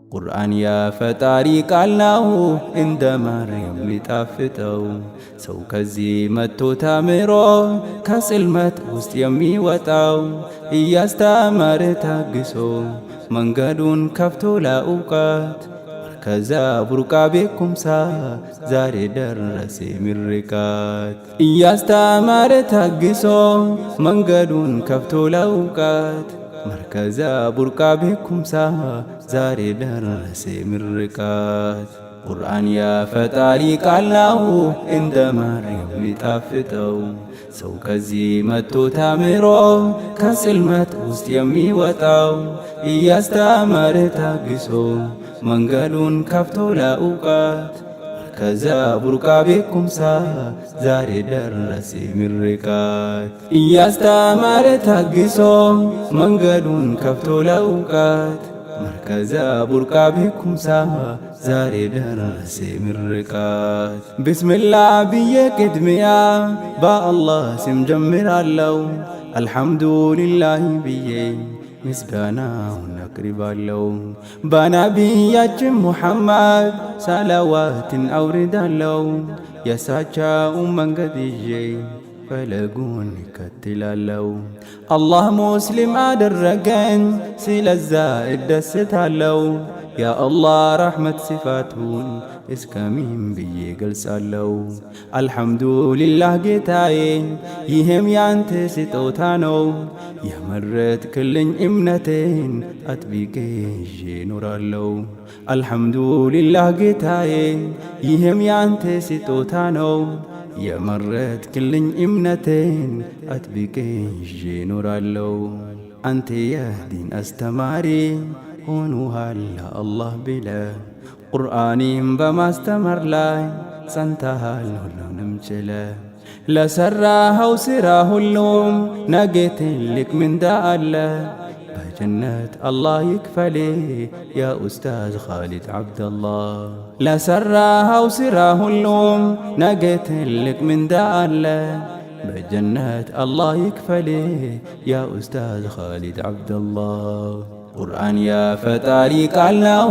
ቁርአን የፈጣሪ ቃል ነው እንደ ማርያም ሊጣፍጠው። ሰው ከዚህ መጥቶ ተምሮ ከጽልመት ውስጥ የሚወጣው እያስተማረ ታግሶ መንገዱን ከፍቶ ለእውቀት ከዛ ቡርቃ ቤኩምሳ ዛሬ ደረሰ ምርቃት። እያስተማረ ታግሶ መንገዱን ከፍቶ ለእውቀት መርከዛ ቡርቃ ቤኩምሳ ዛሬ ደረሰ ምርቃት። ቁርአን የፈጣሪ ቃል ነው እንደ ማርያም ሊጣፍጠው። ሰው ከዚህ መጥቶ ተምሮ ከጽልመት ውስጥ የሚወጣው እያስተማረ ታግሶ መንገዱን ከፍቶ ለእውቀት ከዛ ቡርቃ ቤኩምሳ ዛሬ ደረሰ ምርቃት። እያስተማረ ታግሶ መንገዱን ከፍቶ ለእውቀት መርከዛ ቡርቃ ቤኩምሳ ዛሬ ደረሰ ምርቃት። ቢስሚላህ ብዬ ቅድሚያ በአላህ ስም ጀምራለው። አልሐምዱሊላህ ብዬ ምስጋናውን አቅርባለው። በነቢያችን ሙሐመድ ሰላዋትን አውርዳለው። የሳቻውን መንገድ ይዤ ፈለጉን ይከተላለው። አላህ ሙስሊም አደረገኝ ስለዛ እደሰታለው። የአላህ ረሕመት ሲፋቱን እስከምን ብዬ ገልጻለው። አልሐምዱሊላህ ጌታዬ ይህም ያንተ ስጦታ ነው። የመረጥክልኝ እምነቴን አጥብቄ ይዤ እኖራለው። አልሐምዱሊላህ ጌታዬ ይህም ያንተ ስጦታ ነው። የመረጥክልኝ እምነቴን አጥብቄ ይዤ እኖራለው። አንተ የዲን አስተማሪ ሆኖሃል አላህ ብለ ቁርአኔን በማስተማር ላይ ጸንተሃል ሁሉንም ችለ። ለሰራኸው ሥራ ሁሉም ነገ ትልቅ ምንዳ አለ። በጀነት አላህ ይክፈል ያ ኡስታዝ ኻሊድ ዓብደላህ። ለሰራኸው ሥራ ሁሉም ነገ ትልቅ ምንዳ አለ። በጀነት አላህ ይክፈል ያ ኡስታዝ ኻሊድ ዓብደላህ። ቁርአን የፈጣሪ ቃል ነው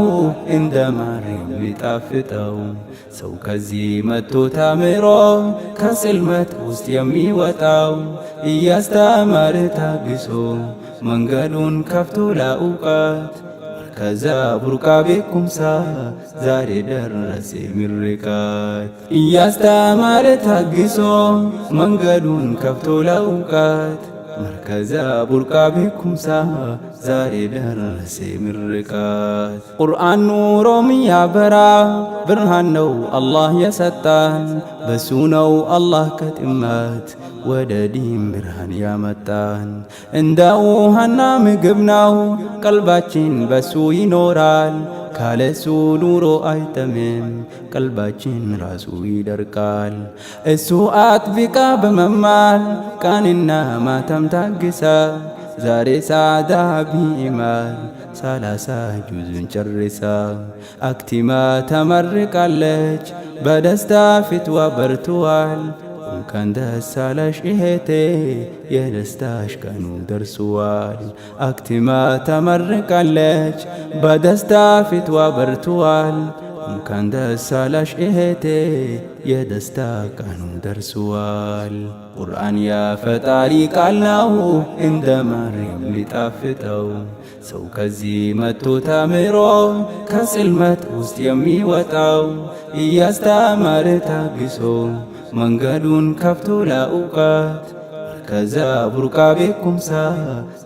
እንደ ማርያም ሊጣፍጠው። ሰው ከዚህ መጥቶ ተምሮ ከጽልመት ውስጥ የሚወጣው እያስተማረ ታግሶ መንገዱን ከፍቶ ለእውቀት ከዛ ቡርቃ ቤኩምሳ ዛሬ ደረሰ ምርቃት። እያስተማረ ታግሶ መንገዱን ከፍቶ ለእውቀት መርከዛ ቡርቃ ቤኩምሳ ዛሬ ደረሰ ምርቃት። ቁርአን ኑሮም ያበራ ብርሃን ነው አላህ የሰጣን። በሱ ነው አላህ ከጥመት ወደ ዲን ብርሃን ያመጣን። እንደ ውሃና ምግብ ነው ቀልባችን በሱ ይኖራል። ካለሱ ኑሮ አይጠምም ቀልባችን ራሱ ይደርቃል። እሱ አጥብቃ በመማር ቀንና ማታም ታግሳ ዛሬ ሳዳ ቢኢማን 30 ጁዝን ጨርሳ አክቲማ ተመርቃለች። በደስታ ፊትዋ በርቷል። እንኳን ደስ አለሽ እህቴ የደስታሽ ቀኑ ደርሷል። አክቲማ ተመርቃለች። በደስታ ፊትዋ በርቷል። እንኳን ደስ አለሽ እህቴ የደስታ ቀኑ ደርሷል። ቁርአን የፈጣሪ ቃል ነው እንደ ማርያም ሊጣፍጠው። ሰው ከዚህ መጥቶ ተምሮ ከጽልመት ውስጥ የሚወጣው እያስተማረ ታግሶ መንገዱን ከፍቶ ለእውቀት ከዛ ቡርቃ ቤኩምሳ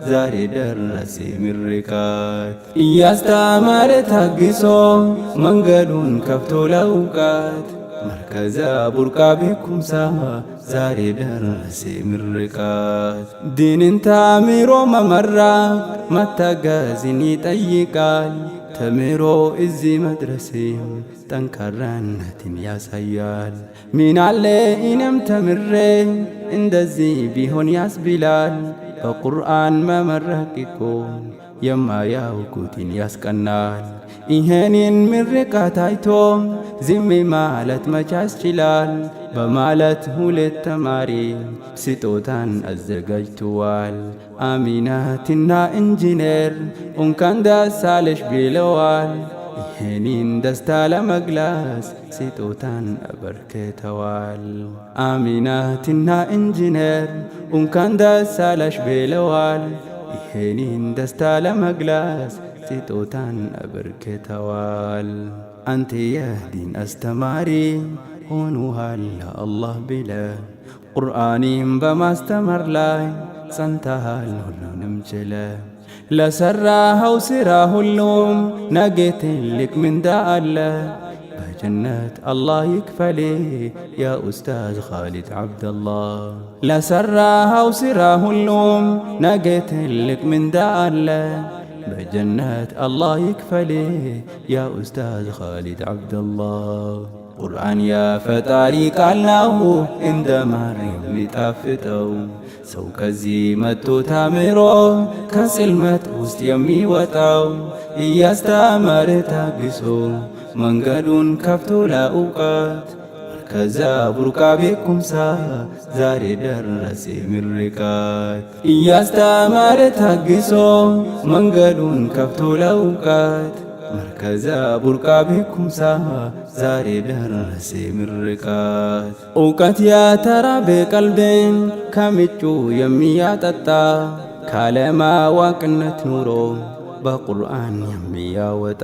ዛሬ ደረሰ ምርቃት። እያስተማረ ታግሶ መንገዱን ከፍቶ ለእውቀት መርከዛ ቡርቃ ቤኩምሳ ዛሬ ደረሰ ምርቃት። ዲንን ተምሮ መመራት መታገዝን ይጠይቃል። ተምሮ እዚህ መድረሴም ጠንካራነትን ያሳያል። ምናለ እኔም ተምሬ እንደዚህ ቢሆን ያስብላል። በቁርአን መመረቅ እኮ የማያውቁትን ያስቀናል። ይሄንን ምርቃት አይቶ ዝም ማለት መች ያስችላል? በማለት ሁለት ተማሪ ስጦታን አዘጋጅተዋል። አሚናትና ኢንጂነር እንኳን ደስ አለሽ ብለዋል። ይህንን ደስታ ለመግለጽ ስጦታን አበርክተዋል። አሚናትና ኢንጂነር እንኳን ደስ አለሽ ብለዋል። ይህንን ደስታ ለመግለጽ ስጦታን አበርክተዋል። አንተ የዲን አስተማሪ ሆኖሃል ለአላህ ብለህ ቁርአንን በማስተማር ላይ ጸንተሃል ሁሉንም ችለህ። ለሠራኸው ሥራ ሁሉም ነገ ትልቅ ምንዳ አለ። በጀነት አላህ ይክፈልህ ያ ኡስታዝ ኻሊድ ዓብደላህ። ለሠራኸው ሥራ ሁሉም ነገ ትልቅ ምንዳ አለ። በጀነት አላህ ይክፈልህ ያ ኡስታዝ ኻሊድ ዓብደላህ። ቁርአን የፈጣሪ ቃል ነው እንደ ማር የሚጣፍጠው። ሰው ከዚህ መጥቶ ተምሮ ከጽልመት ውስጥ የሚወጣው እያስተማረ ታግሶ መንገዱን ከፍቶ ለእውቀት ከዛ ቡርቃ ቤኩምሳ ዛሬ ደረሰ ምርቃት። እያስተማረ ታግሶ መንገዱን ከፍቶ ለእውቀት መርከዛ ቡርቃ ቤኩምሳ ዛሬ ደረሰ ምርቃት። እውቀት ያተራበ ቀልብን ከምንጩ የሚያጠጣ ካለማወቅነት ኑሮ በቁርአን የሚያወጣ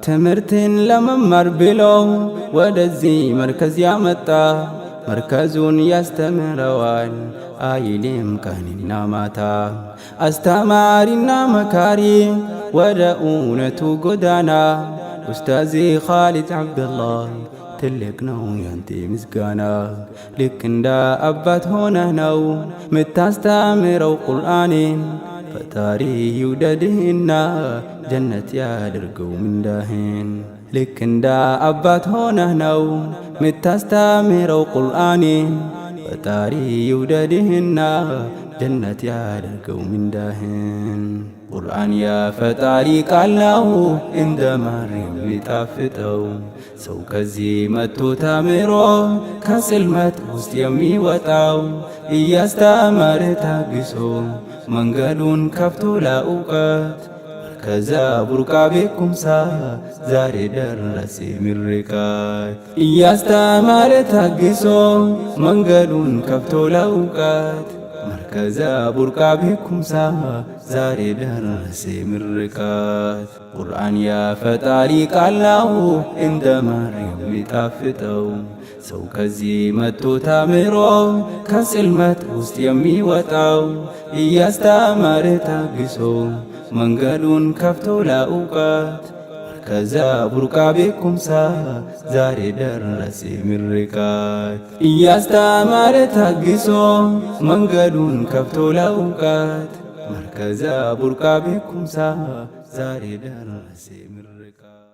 ትምህርትን ለመማር ብሎ ወደዚህ መርከዝ ያመጣ መርከዙን ያስተምረዋል አይልም ቀንና ማታ። አስተማሪና መካሪ ወደ እውነቱ ጎዳና ኡስታዝ ኻሊድ ዓብደላህ ትልቅ ነው ያንተ ምስጋና። ልክ እንደ አባት ሆነህ ነው ምታስተምረው ቁርአንን። ፈጣሪ ይውደድህና ጀነት ያድርገው ምንዳህን። ልክ እንደ አባት ሆነህ ነው ምታስተምረው ቁርአንን። ፈጣሪ ይውደድህና ጀነት ያድርገው ምንዳህን። ቁርአን የፈጣሪ ቃል ነው እንደ ማር የሚጣፍጠው። ሰው ከዚህ መጥቶ ተምሮ ከጽልመት ውስጥ የሚወጣው እያስተማረ ታግሶ መንገዱን ከፍቶ ለእውቀት ከዛ ቡርቃ ቤኩምሳ ዛሬ ደረሰ ምርቃት። እያስተማረ ታግሶ መንገዱን ከፍቶ ለእውቀት መርከዛ ቡርቃ ቤኩምሳ ዛሬ ደረሰ ምርቃት። ቁርአን የፈጣሪ ቃል ነው እንደ ማር የሚጣፍጠው። ሰው ከዚህ መጥቶ ተምሮ ከጽልመት ውስጥ የሚወጣው እያስተማረ ታግሶ መንገዱን ከፍቶ ለእውቀት ከዛ ቡርቃ ቤኩምሳ ዛሬ ደረሰ ምርቃት። እያስተማረ ታግሶ መንገዱን ከፍቶ ለእውቀት መርከዛ ቡርቃ ቤኩምሳ ዛሬ ደረሰ ምርቃት።